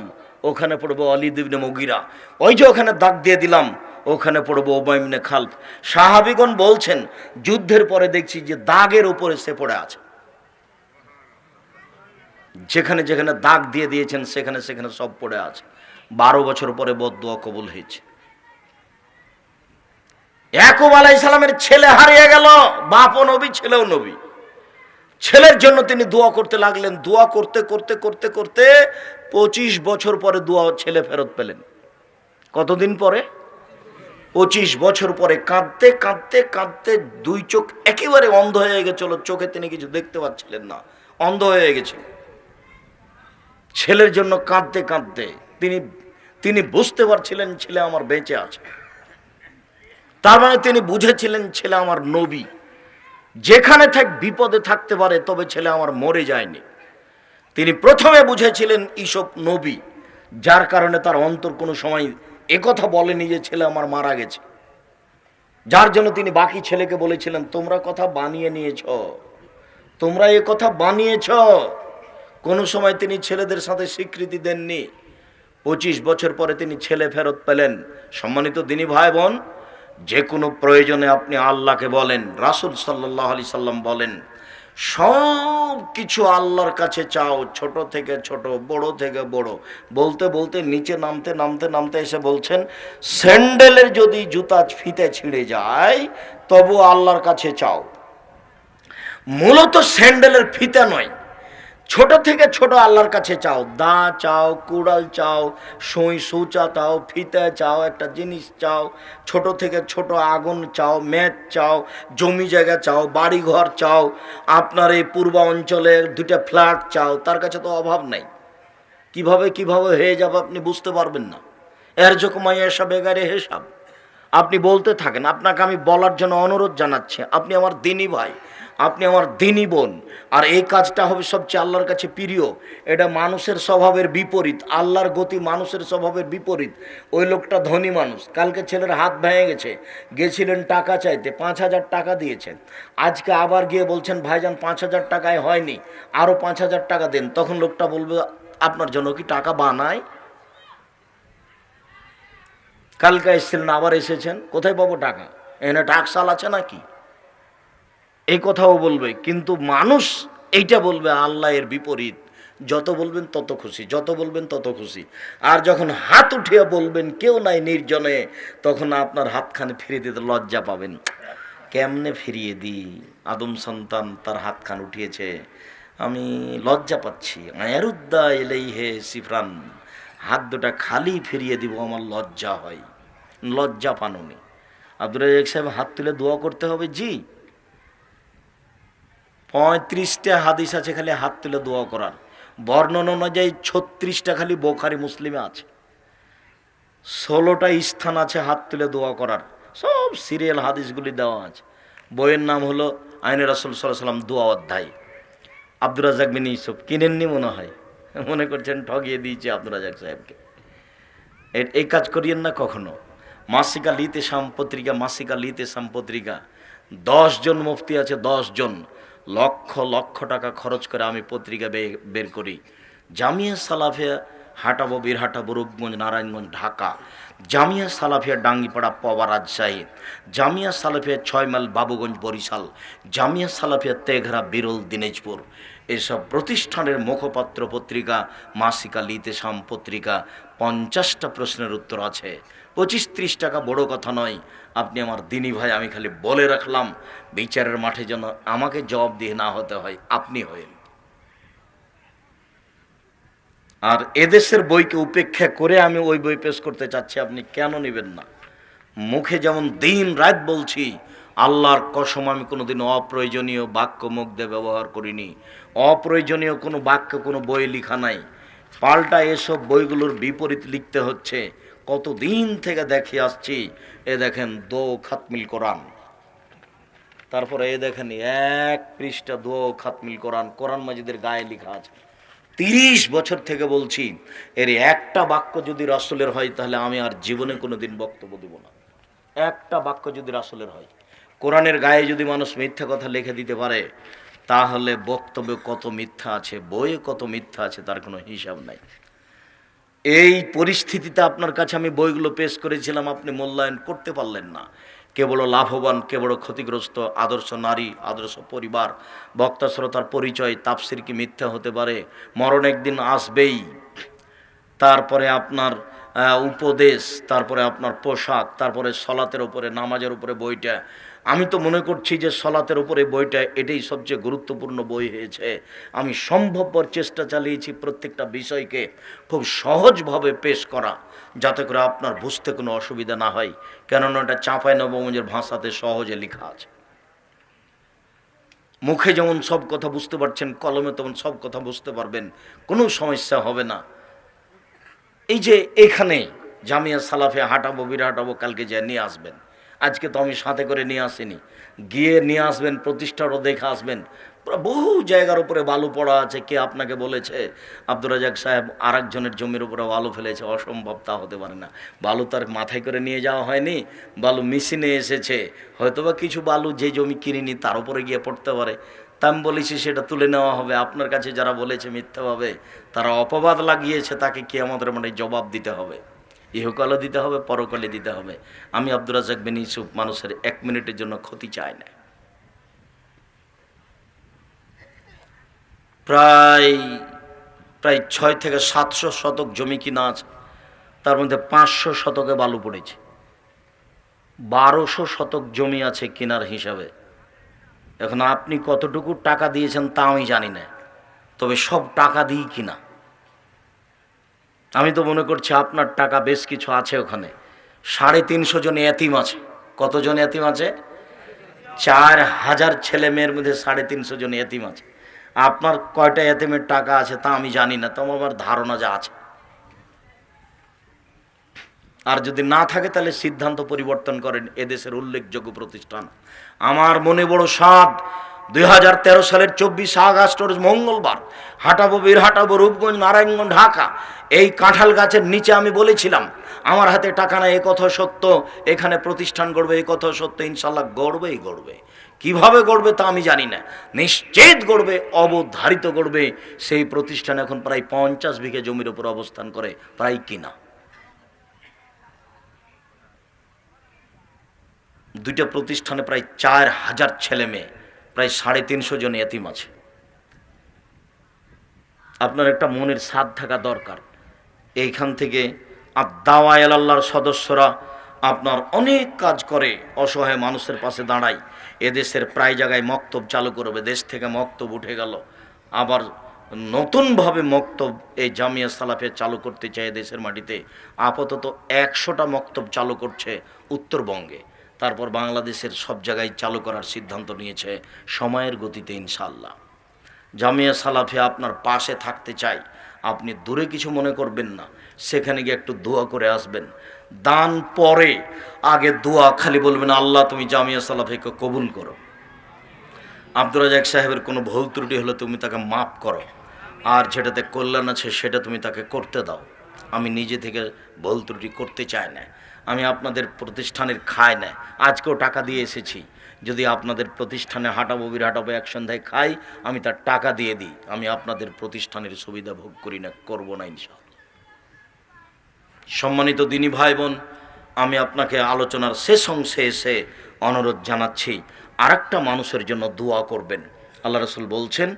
ওখানে পড়বে ওয়ালিদ ইবনে মুগিরা, ওই যে ওখানে দাগ দিয়ে দিলাম ওখানে পড়বে উমাইয়া ইবনে খালফ। সাহাবীগণ বলছেন যুদ্ধের পরে দেখছি যে দাগের উপরে সে পড়ে আছে, যেখানে যেখানে দাগ দিয়ে দিয়েছেন সেখানে সেখানে সব পড়ে আছে। 12 বছর পরে বদদোয়া কবুল হয়েছে। ইয়াকুব আলাইহিস সালামের ছেলে হারিয়ে গেল, বাপও নবী ছেলেও নবী। ছেলের জন্য তিনি দোয়া করতে লাগলেন, দোয়া করতে করতে করতে করতে 25 বছর পরে দোয়া ছেলে ফেরত পেলেন। কতদিন পরে? 25 বছর পরে। কাঁদতে কাঁদতে কাঁদতে 2 চোখ একেবারে অন্ধ হয়ে গেছিল, চোখে তিনি কিছু দেখতে পাচ্ছিলেন না, অন্ধ হয়ে গেছে। ছেলের জন্য কাঁদতে কাঁদতে তিনি বুঝতে পারছিলেন ছেলে আমার বেঁচে আছে। তার মানে তিনি বুঝেছিলেন ছেলে আমার নবী, যেখানে বিপদে থাকতে পারে তবে ছেলে আমার মরে যায়নি। তিনি প্রথমে বুঝেছিলেন ঈসব নবী, যার কারণে তার অন্তর কোনো সময় একথা বলেনি যে ছেলে আমার মারা গেছে। যার জন্য তিনি বাকি ছেলেকে বলেছিলেন, তোমরা কথা বানিয়ে নিয়েছ, তোমরা এ কথা বানিয়েছ। কোনো সময় তিনি ছেলেদের সাথে স্বীকৃতি দেননি। 25 বছর পরে তিনি ছেলে ফেরত পেলেন। সম্মানিত দিনী ভাই বোন, যে কোনো প্রয়োজনে আপনি আল্লাহকে বলেন। রাসূল সাল্লাল্লাহু আলাইহি সাল্লাম বলেন, সব কিছু আল্লাহর কাছে চাও, ছোট থেকে ছোট, বড় থেকে বড়। বলতে বলতে নিচে নামতে নামতে নামতে এসে বলছেন, স্যান্ডেলের যদি জুতা ফিতে ছিঁড়ে যায় তবু আল্লাহর কাছে চাও। মূলত স্যান্ডেলের ফিতে নয়, ছোট থেকে ছোট আল্লাহর কাছে চাও। দা চাও, কুড়াল চাও, সুই সূচা চাও, ফিতে চাও, একটা জিনিস চাও। ছোট থেকে ছোট আগুন চাও, ম্যাচ চাও, জমি জায়গা চাও, বাড়ি ঘর চাও, আপনার এই পূর্বাঞ্চলে 2টা ফ্ল্যাট চাও। তার কাছে তো অভাব নাই। কিভাবে কিভাবে হয়ে যাবে আপনি বুঝতে পারবেন না। এর জকমাই এসব এগারে হিসাব। আপনি বলতে থাকেন। আপনাকে আমি বলার জন্য অনুরোধ জানাচ্ছি, আপনি আমার দিনী ভাই, আপনি আমার দিনী বোন, আর এই কাজটা হবে সবচেয়ে আল্লাহর কাছে প্রিয়। এটা মানুষের স্বভাবের বিপরীত, আল্লাহর গতি মানুষের স্বভাবের বিপরীত। ওই লোকটা ধনী মানুষ, কালকে ছেলের হাত ভেঙে গেছে, গেছিলেন টাকা চাইতে, 5,000 টাকা দিয়েছেন। আজকে আবার গিয়ে বলছেন ভাইজান 5,000 টাকায় হয়নি, আরও 5,000 টাকা দেন। তখন লোকটা বলবে, আপনার জন্য কি টাকা বানায়? কালকে এসেছিলেন, আবার এসেছেন, কোথায় পাবো টাকা? এনে টাকশাল আছে নাকি? এই কথাও বলবে। কিন্তু মানুষ এইটা বলবে আল্লাহ এর বিপরীত। যত বলবেন তত খুশি, যত বলবেন তত খুশি। আর যখন হাত উঠিয়ে বলবেন কেউ নাই নির্জনে, তখন আপনার হাতখানে ফিরিয়ে দিতে লজ্জা পাবেন। কেমনে ফিরিয়ে দিই? আদম সন্তান তার হাতখান উঠিয়েছে, আমি লজ্জা পাচ্ছি। আয়ারুদ্দা এলেই হে সিফরান, হাত দুটা খালি ফিরিয়ে দিব, আমার লজ্জা হয়। লজ্জা পানুনি। আব্দুর রাজ্জাক সাহেব হাত তুলে দোয়া করতে হবে। জি, 35টা হাদিস আছে খালি হাত তুলে দোয়া করার, বর্ণনা অনুযায়ী 36টা খালি বোখারি মুসলিমে আছে, 16টা স্থান আছে হাত তুলে দোয়া করার, সব সিরিয়াল হাদিসগুলি দেওয়া আছে। বইয়ের নাম হলো আইনে রাসূল সাল্লাল্লাহু আলাইহি ওয়াসাল্লাম দোয়া অধ্যায়। আব্দুর রাজ্জাক বিন ইউসুফ কিনেননি মনে হয়, মনে করছেন ঠগিয়ে দিয়েছে আব্দুর রাজ্জাক সাহেবকে। এই কাজ করিয়েন না কখনো। মাসিকা লিতে সাম পত্রিকা, মাসিকা লিতে সাম পত্রিকা, 10 জন মুফতি আছে, 10 জন, লক্ষ লক্ষ টাকা খরচ করে আমি পত্রিকা বের করি। জামিয়া সালাফিয়া হাটাবো, বীরহাটা, রূপগঞ্জ, নারায়ণগঞ্জ, ঢাকা, জামিয়া সালাফিয়া ডাঙ্গিপাড়া, পবা, রাজশাহী, জামিয়া সালাফিয়া 6 মাইল, বাবুগঞ্জ, বরিশাল, জামিয়া সালাফিয়া তেঘরা, বিরল, দিনাজপুর। এসব প্রতিষ্ঠানের মুখপাত্র পত্রিকা মাসিকা লিতে সাম পত্রিকা, 50টা প্রশ্নের উত্তর আছে। 25-30 টাকা বড় কথা নয়। আপনি আমার দিনী ভাই, আমি খালি বলে রাখলাম, বিচারের মাঠে যেন আমাকে জবাব দিয়ে না হতে হয়, আপনি হয়েন। আর এদেশের বইকে উপেক্ষা করে আমি ওই বই পেশ করতে চাচ্ছি, আপনি কেন নেবেন না? মুখে যেমন দিন রাত বলছি, আল্লাহর কসম আমি কোনোদিন অপ্রয়োজনীয় বাক্য মুখ দিয়ে ব্যবহার করিনি। অপ্রয়োজনীয় কোনো বাক্য কোনো বইয়ে লেখা নাই। পাল্টা এসব বইগুলোর বিপরীত লিখতে হচ্ছে। কতদিন থেকে দেখে আসছি। এ দেখেন দো খাতমিল কোরআন, তারপরে এ দেখেন 1 পৃষ্ঠা দো খাতমিল কোরআন, কোরআন মাজিদের গায়ে লেখা আছে। 30 বছর থেকে বলছি, এর একটা বাক্য যদি রাসূলের হয় তাহলে আমি আর জীবনে কোনোদিন বক্তব্য দেব না। একটা বাক্য যদি রাসূলের হয়, কোরআনের গায়ে যদি মানুষ মিথ্যা কথা লিখে দিতে পারে, তাহলে বক্তব্যে কত মিথ্যা আছে, বইয়ে কত মিথ্যা আছে, তার কোনো হিসাব নাই। এই পরিস্থিতিতে আপনার কাছে আমি বইগুলো পেশ করেছিলাম, আপনি মূল্যায়ন করতে পারলেন না। কে বড় লাভবান, কে বড় ক্ষতিগ্রস্ত, আদর্শ নারী, আদর্শ পরিবার, বক্তা শ্রোতার পরিচয়, তাফসির কি মিথ্যা হতে পারে, মরণ একদিন আসবেই, তারপরে আপনার উপদেশ, তারপরে আপনার পোশাক, তারপরে সলাতের উপরে, নামাজের উপরে বইটা। আমি তো মনে করছি যে সলাতের উপরে বইটা এটাই সবচেয়ে গুরুত্বপূর্ণ বই হয়েছে। আমি সম্ভবপর চেষ্টা চালিয়েছি প্রত্যেকটা বিষয়কে খুব সহজভাবে পেশ করা, যাতে করে আপনার বুঝতে কোনো অসুবিধা না হয়, কেননা এটা চাঁপাইনবাবগঞ্জের ভাষাতে সহজে লেখা আছে। মুখে যেমন সব কথা বুঝতে পারছেন, কলমে তেমন সব কথা বুঝতে পারবেন, কোনো সমস্যা হবে না। এই যে এখানে জামিয়া সালাফিয়া হাঁটাবো, বীরহাটাবো, কালকে যা নিয়ে আসবেন। আজকে তো আমি সাথে করে নিয়ে আসিনি, গিয়ে নিয়ে আসবেন, প্রতিষ্ঠানও দেখে আসবেন। বহু জায়গার উপরে বালু পড়া আছে। কে আপনাকে বলেছে আব্দুর রাজ্জাক সাহেব আরেকজনের জমির উপরে বালু ফেলেছে? অসম্ভব, তা হতে পারে না। বালু তার মাথায় করে নিয়ে যাওয়া হয়নি, বালু মেশিনে এসেছে। হয়তোবা কিছু বালু যে জমি কিনিনি তার উপরে গিয়ে পড়তে পারে, তা আমি বলেছি সেটা তুলে নেওয়া হবে। আপনার কাছে যারা বলেছে মিথ্যাভাবে, তারা অপবাদ লাগিয়েছে, তাকে কি আমাদের মানে জবাব দিতে হবে, ইহকালে দিতে হবে, পরকালে দিতে হবে। আমি আব্দুর রাজ্জাক বিন ইউসুফ মানুষের 1 মিনিটের জন্য ক্ষতি চাই না। প্রায় 6 থেকে 700 শতক জমি কিনা আছে, তার মধ্যে 500 শতকে বালু পড়েছে। 1200 শতক জমি আছে কেনার হিসাবে। এখন আপনি কতটুকু টাকা দিয়েছেন তা আমি জানি না, তবে সব টাকা দিয়ে কিনা। আমি তো মনে করছি আপনার টাকা বেশ কিছু আছে ওখানে। 350 জন এতিম আছে। কতজন এতিম আছে? 4000 ছেলে মেয়ের মধ্যে 350 জন এতিম আছে। আপনার কয়টা এতিমের টাকা আছে তা আমি জানি না, তো আমার ধারণা যা আছে। আর যদি না থাকে তাহলে সিদ্ধান্ত পরিবর্তন করেন। এদেশের উল্লেখযোগ্য প্রতিষ্ঠান। আমার মনে বড় সাধ, 2013 সালের 24 আগস্ট মঙ্গলবার হাঁটাবো, বীরহাটাবো, রূপগঞ্জ, নারায়ণগঞ্জ, ঢাকা, এই কাঁঠাল গাছের নিচে আমি বলেছিলাম আমার হাতে টাকা নাই, এ কথা সত্য, এখানে প্রতিষ্ঠান গড়বে, এই কথা সত্য, ইনশাল্লাহ গড়বেই গড়বে। কিভাবে গড়বে তা আমি জানি না, নিশ্চিত গড়বে, অবধারিত গড়বে। সেই প্রতিষ্ঠান এখন প্রায় 50 বিঘা জমির উপর অবস্থান করে, প্রায় কিনা। 2টা প্রতিষ্ঠানে প্রায় 4000 ছেলে মেয়ে, প্রায় 350 জন এতিম আছে। আপনার একটা মনের সাধ থাকা দরকার। এইখান থেকে দাওয়া আল্লাহর সদস্যরা আপনার অনেক কাজ করে, অসহায় মানুষের পাশে দাঁড়ায়। এদেশের প্রায় জায়গায় মক্তব চালু করবে। দেশ থেকে মক্তব উঠে গেল, আবার নতুনভাবে মক্তব এই জামিয়া সালাফিয়া চালু করতে চায় দেশের মাটিতে। আপাতত 100টা মক্তব চালু করছে উত্তরবঙ্গে, তারপর বাংলাদেশের সব জায়গায় চালু করার সিদ্ধান্ত নিয়েছে সময়ের গতিতে ইনশাআল্লাহ। জামিয়া সালাফিয়া আপনার পাশে থাকতে চাই, আপনি দূরে কিছু মনে করবেন না, সেখানে গিয়ে একটু দোয়া করে আসবেন। দান পরে, আগে দোয়া, খালি বলবেন আল্লাহ তুমি জামিয়া সালাফিয়াকে কবুল করো, আব্দুর রাজাক সাহেবের কোনো ভুল ত্রুটি হলে তুমি তাকে মাফ করো, আর যেটাতে কল্যাণ আছে সেটা তুমি তাকে করতে দাও। আমি নিজে থেকে ভুল ত্রুটি করতে চাই না, আমি আপনাদের প্রতিষ্ঠানের খাই না, আজকেও টাকা দিয়ে এসেছি, যদি আপনাদের প্রতিষ্ঠানে হাঁটাবো বিরাটাবো এক সন্ধ্যায় খাই, আমি তার টাকা দিয়ে দিই, আমি আপনাদের প্রতিষ্ঠানের সুবিধা ভোগ করি না, করবো না ইনশাআল্লাহ। সম্মানিত দিনী ভাই বোন, আমি আপনাকে আলোচনার শেষ অংশে এসে অনুরোধ জানাচ্ছি, আরেকটা মানুষের জন্য দোয়া করবেন। আল্লাহ রাসূল বলছেন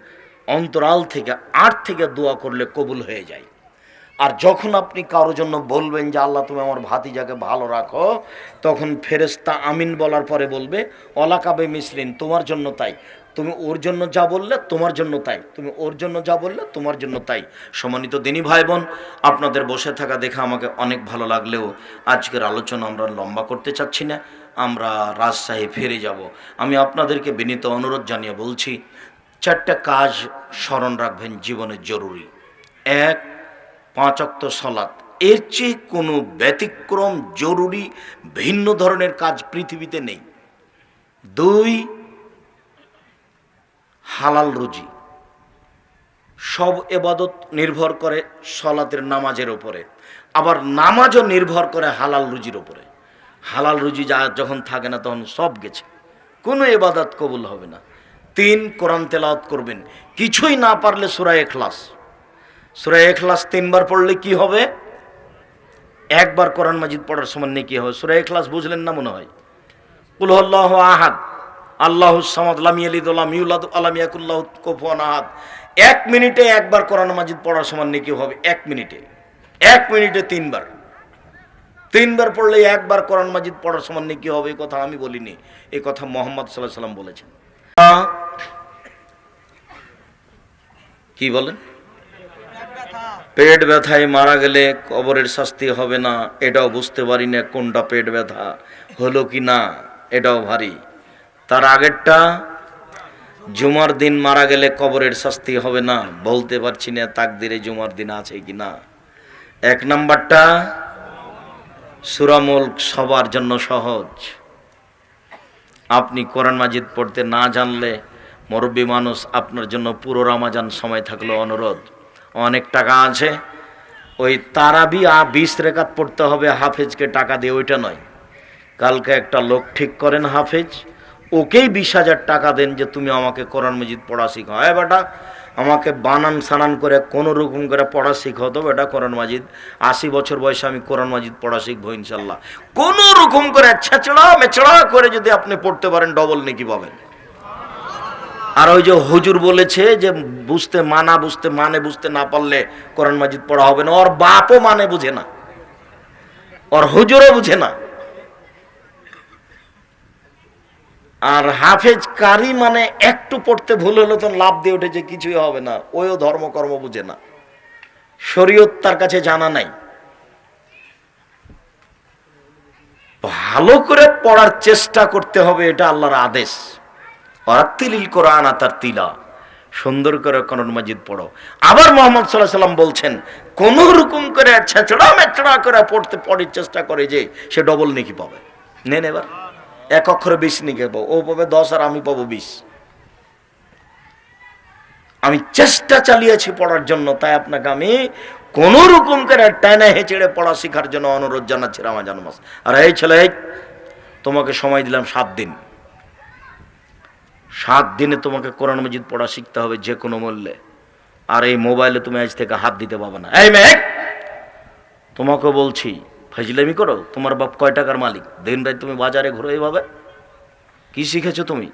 অন্তরাল থেকে থেকে দোয়া করলে কবুল হয়ে যায়। আর যখন আপনি কারোর জন্য বলবেন যে আল্লাহ তুমি আমার ভাতিজাকে ভালো রাখো, তখন ফেরেশতা আমিন বলার পরে বলবে অলাকাবে মিসলিন, তোমার জন্য তাই, তুমি ওর জন্য যা বললে তোমার জন্য তাই, তুমি ওর জন্য যা বললে তোমার জন্য তাই। সম্মানিত দিনী ভাই বোন, আপনাদের বসে থাকা দেখে আমাকে অনেক ভালো লাগলেও আজকের আলোচনা আমরা লম্বা করতে চাচ্ছি না, আমরা রাজশাহী ফিরে যাব। আমি আপনাদেরকে বিনীত অনুরোধ জানিয়ে বলছি, 4টা কাজ স্মরণ রাখবেন জীবনে জরুরি। 1, 5 ওয়াক্ত সালাত, এর চেয়ে কোনো ব্যতিক্রম জরুরি ভিন্ন ধরনের কাজ পৃথিবীতে নেই। 2, হালাল রুজি। সব ইবাদত নির্ভর করে সালাতের নামাজের উপরে, আবার নামাজও নির্ভর করে হালাল রুজির উপরে। হালাল রুজি যখন থাকে না তখন সব গেছে, কোনো ইবাদত কবুল হবে না। 3, কোরআন তেলাওয়াত করবেন, কিছুই না পারলে সূরা ইখলাস। সূরা ইখলাস 3 বার পড়লে কি হবে? 1 বার কোরআন মাজিদ পড়ার সমান নেকি হবে। সূরা ইখলাস বুঝলেন না মনে হয়? কুল হুয়াল্লাহু আহাদ, আল্লাহুস সামাদ, লাম ইয়ালিদ ওয়া লাম ইউলাদ ওয়া লাম ইয়াকুল লাহু কুফুয়ান আহাদ। 1 মিনিটে 1 বার কোরআন মাজিদ পড়ার সমান নেকি হবে। 1 মিনিটে 3 বার। 3 বার পড়লে 1 বার কোরআন মাজিদ পড়ার সমান নেকি হবে। এই কথা আমি বলিনি, এই কথা মুহাম্মদ সাল্লাল্লাহু আলাইহি সাল্লাম বলেছেন। কি বলেন? পেট ব্যথায় মারা গেলে কবরের শাস্তি হবে না, এটাও বুঝতে পারি না কোনটা পেট ব্যথা হলো কি না, এটাও ভারী। তার আগেরটা, জুমার দিন মারা গেলে কবরের শাস্তি হবে না, বলতে পারছি না তাকদিরে জুমার দিন আছে কি না। 1 নাম্বারটা, সূরা মুলক সবার জন্য সহজ। আপনি কোরআন মাজিদ পড়তে না জানলে, মুরব্বী মানুষ, আপনার জন্য পুরো রমাজান সময় থাকলো অনুরোধ, অনেক টাকা আছে, ওই তারাবি 20 রাকাত পড়তে হবে হাফেজকে টাকা দিয়ে, ওইটা নয়। কালকে একটা লোক ঠিক করেন হাফেজ, ওকেই 20,000 টাকা দেন যে তুমি আমাকে কোরআন মাজিদ পড়া শিখাও। হ্যাঁ বেটা, আমাকে বানান সানান করে কোনো রকম করে পড়া শিখাও তো বেটা কোরআন মাজিদ, 80 বছর বয়সে আমি কোরআন মাজিদ পড়া শিখবো ইনশাল্লাহ। কোনো রকম করে ছেঁচড়া মেচড়া করে যদি আপনি পড়তে পারেন, ডবল নেকি পাবেন। আর ওই যে হুজুর বলেছে যে বুঝতে না পারলে কোরআন মাজিদ পড়া হবে না, ওর বাপও বুঝে না, ওর হুজুরও বুঝে না। আর হাফেজ কারি একটু পড়তে ভুল হলো তো লাভ দিয়ে উঠেছে, কিছুই হবে না, ওইও ধর্মকর্ম বুঝে না, শরীয়ত তার কাছে জানা নাই। ভালো করে পড়ার চেষ্টা করতে হবে, এটা আল্লাহর আদেশ। ওয়ারাত্তিলিল কোরআন তারতিলা, সুন্দর করে কোরআন মাজিদ পড়ো। আবার মুহাম্মদ সাল্লাল্লাহু আলাইহি সাল্লাম বলছেন, কোন রকম করে ছেঁচড়া মেচড়া করে পড়ার চেষ্টা করে যে সে ডবল নেকি পাবে। নেন এবার 1 অক্ষরে 20 নেকি পাবো, ও পাবে 10 আর আমি পাবো 20। আমি চেষ্টা চালিয়েছি পড়ার জন্য, তাই আপনাকে আমি কোন রকম করে টানা হেঁচড়ে পড়া শেখার জন্য অনুরোধ জানাচ্ছি রমজান মাস। আর এই ছেলে, তোমাকে সময় দিলাম 7 দিন, 7 দিনে তোমাকে কোরআন মাজিদ পড়া শিখতে হবে যে কোনো মূল্যে। আর এই মোবাইলে তুমি আজ থেকে হাত দিতে পারবে না। এই মেয়ে, তোমাকে বলছি ফাজলামি করো, তোমার বাপ কয় টাকার মালিক, দিন রাত তুমি বাজারে ঘুরো, এইভাবে কি শিখেছো তুমি?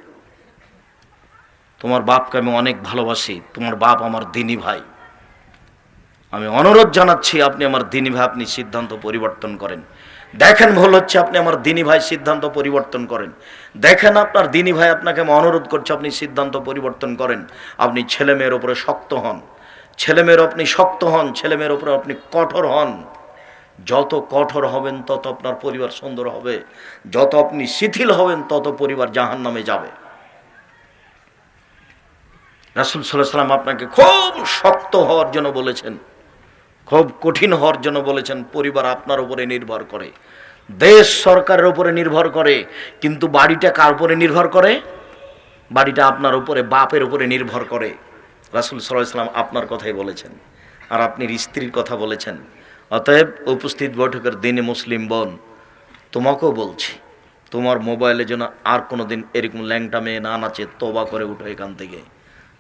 তোমার বাপকে আমি অনেক ভালোবাসি, তোমার বাপ আমার দিনী ভাই, আমি অনুরোধ জানাচ্ছি আপনি আমার দিনী ভাই, আপনি সিদ্ধান্ত পরিবর্তন করেন। দেখেন ভুল হচ্ছে, আপনি আমার দিনী ভাই সিদ্ধান্ত পরিবর্তন করেন। দেখেন আপনার দিনী ভাই আপনাকে আমি অনুরোধ করছি, আপনি সিদ্ধান্ত পরিবর্তন করেন। আপনি ছেলে মেয়ের উপরে শক্ত হন, ছেলে মেয়ের আপনি শক্ত হন, ছেলে মেয়ের উপরে আপনি কঠোর হন। যত কঠোর হবেন তত আপনার পরিবার সুন্দর হবে, যত আপনি শিথিল হবেন তত পরিবার জাহান্নামে যাবে। রাসূল সাল্লাল্লাহু আলাইহি ওয়াসাল্লাম আপনাকে খুব শক্ত হওয়ার জন্য বলেছেন, খুব কঠিন হওয়ার জন্য বলেছেন। পরিবার আপনার উপরে নির্ভর করে, দেশ সরকারের উপরে নির্ভর করে, কিন্তু বাড়িটা কার উপরে নির্ভর করে? বাড়িটা আপনার উপরে, বাপের উপরে নির্ভর করে। রাসূল সাল্লাল্লাহু আলাইহি ওয়াসাল্লাম আপনার কথাই বলেছেন, আর আপনি স্ত্রীর কথা বলেছেন। অতএব উপস্থিত বৈঠকের দিনে মুসলিম বোন, তোমাকেও বলছি, তোমার মোবাইলে যেন আর কোনোদিন এরকম ল্যাংটা মেয়ে না নাচে, তওবা করে উঠো এখান থেকে।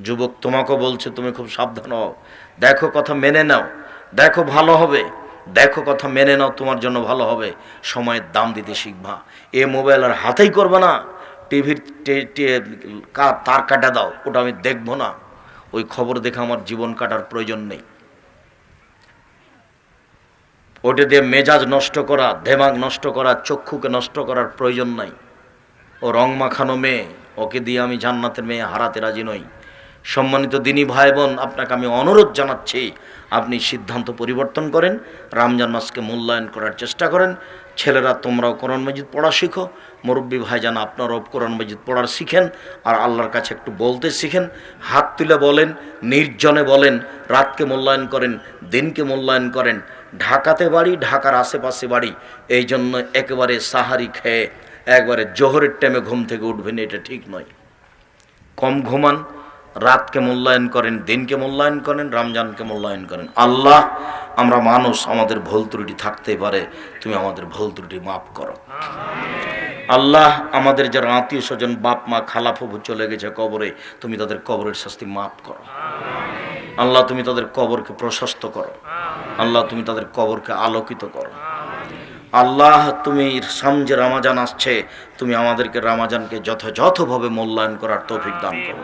যুবক, তোমাকেও বলছে, তুমি খুব সাবধান হও, দেখো কথা মেনে নাও, দেখো ভালো হবে, দেখো কথা মেনে নাও, তোমার জন্য ভালো হবে। সময়ের দাম দিতে শিখবা। এ মোবাইল আর হাতেই করবে না। টিভির তার কাটা দাও, ওটা আমি দেখবো না। ওই খবর দেখে আমার জীবন কাটার প্রয়োজন নেই। ওটা দিয়ে মেজাজ নষ্ট করা, দেমাগ নষ্ট করা, চক্ষুকে নষ্ট করার প্রয়োজন নাই। ও রং মাখানো মেয়ে, ওকে দিয়ে আমি জান্নাতের মেয়ে হারাতে রাজি নই। সম্মানিত দিনী ভাই বোন, আপনাকে আমি অনুরোধ জানাচ্ছি, আপনি সিদ্ধান্ত পরিবর্তন করেন, রমজান মাসকে মূল্যায়ন করার চেষ্টা করেন। ছেলেরা, তোমরাও কোরআন মাজিদ পড়া শিখো, মুরব্বী ভাইজান আপনারাও কোরআন মাজিদ পড়ার শিখেন, আর আল্লাহর কাছে একটু বলতে শিখেন। হাত তুলে বলেন, নির্জনে বলেন, রাতকে মূল্যায়ন করেন, দিনকে মূল্যায়ন করেন। ঢাকাতে বাড়ি, ঢাকার আশেপাশে বাড়ি, এই জন্য একেবারে সাহারি খেয়ে একবারে জোহরের টাইমে ঘুম থেকে উঠবেন, এটা ঠিক নয়। কম ঘুমান, রাতকে মূল্যায়ন করেন, দিনকে মূল্যায়ন করেন, রমজানকে মূল্যায়ন করেন। আল্লাহ, আমরা মানুষ, আমাদের ভুল ত্রুটি থাকতেই পারে, তুমি আমাদের ভুল ত্রুটি মাফ করো। আল্লাহ, আমাদের যারা আত্মীয় স্বজন, বাপ মা খালা ফুফু চলে গেছে কবরে, তুমি তাদের কবরের শাস্তি মাফ করো। আল্লাহ, তুমি তাদের কবরকে প্রশস্ত করো। আল্লাহ, তুমি তাদের কবরকে আলোকিত করো। আল্লাহ, তুমি সামনে রমাজান আসছে, তুমি আমাদেরকে রমাজানকে যথাযথভাবে মূল্যায়ন করার তৌফিক দান করো।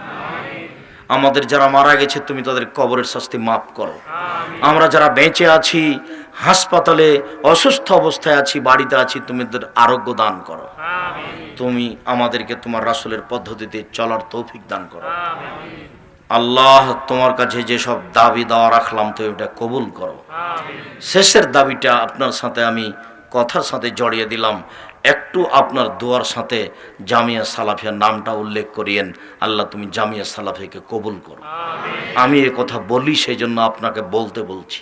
আমাদের যারা মারা গেছে, তুমি তাদের কবরের শাস্তি মাফ করো। আমরা যারা বেঁচে আছি, হাসপাতালে অসুস্থ অবস্থায় আছি, বাড়িতে আছি, তুমি তাদের আরোগ্য দান করো। তুমি আমাদেরকে তোমার রাসূলের পদ্ধতিতে চলার তৌফিক দান করো। আল্লাহ, তোমার কাছে যেসব দাবি দেওয়া রাখলাম, তো এটা কবুল করো। শেষের দাবিটা আপনার সাথে আমি কথার সাথে জড়িয়ে দিলাম, একটু আপনার দোয়ার সাথে জামিয়া সালাফিয়ার নামটা উল্লেখ করিয়েন। আল্লাহ, তুমি জামিয়া সালাফিয়াকে কবুল করো। আমি এ কথা বলি সেই জন্য আপনাকে বলতে বলছি,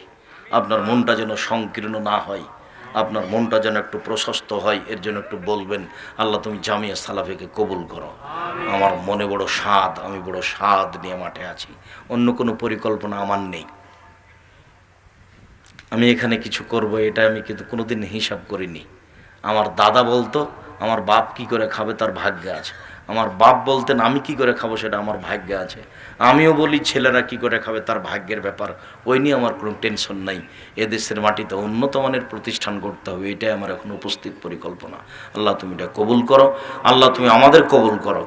আপনার মনটা যেন সংকীর্ণ না হয়, আপনার মনটা যেন একটু প্রশস্ত হয়, এর জন্য একটু বলবেন, আল্লাহ তুমি জামিয়া সালাফিয়াকে কবুল করো। আমার মনে বড় স্বাদ, আমি বড় স্বাদ নিয়ে মাঠে আছি, অন্য কোনো পরিকল্পনা আমার নেই। আমি এখানে কিছু করব, এটা আমি কিন্তু কোনোদিন হিসাব করিনি। আমার দাদা বলতো, আমার বাপ কি করে খাবে তার ভাগ্যে আছে। আমার বাপ বলতেন, আমি কি করে খাবো সেটা আমার ভাগ্যে আছে। আমিও বলি, ছেলেরা কি করে খাবে তার ভাগ্যের ব্যাপার, ওই নিয়ে আমার কোনো টেনশন নাই। এদেশের মাটিতে উন্নত মানের প্রতিষ্ঠান করতে হবে, এটাই আমার এখন উপস্থিত পরিকল্পনা। আল্লাহ, তুমি এটা কবুল করো। আল্লাহ, তুমি আমাদের কবুল করো।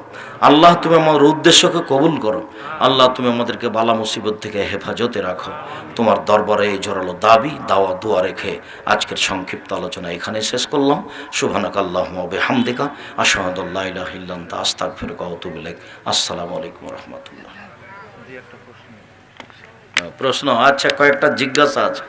আল্লাহ, তুমি আমাদের উদ্দেশ্যকে কবুল করো। আল্লাহ, তুমি আমাদেরকে বালা মুসিবত থেকে হেফাজতে রাখো। তোমার দরবারে এই জোরালো দাবি, দাওয়া, দোয়া রেখে আজকের সংক্ষিপ্ত আলোচনা এখানে শেষ করলাম। সুবহানাকা আল্লাহুম্মা ওয়া বিহামদিকা, আশহাদু আল্লা ইলাহা ইল্লা আনতা, আস্তাগফিরুকা ওয়া আতুবু ইলাইক। আসসালামু আলাইকুম ওয়া রাহমাতুল্লাহ। প্রশ্ন? আচ্ছা, কয়েকটা জিজ্ঞাসা আছে।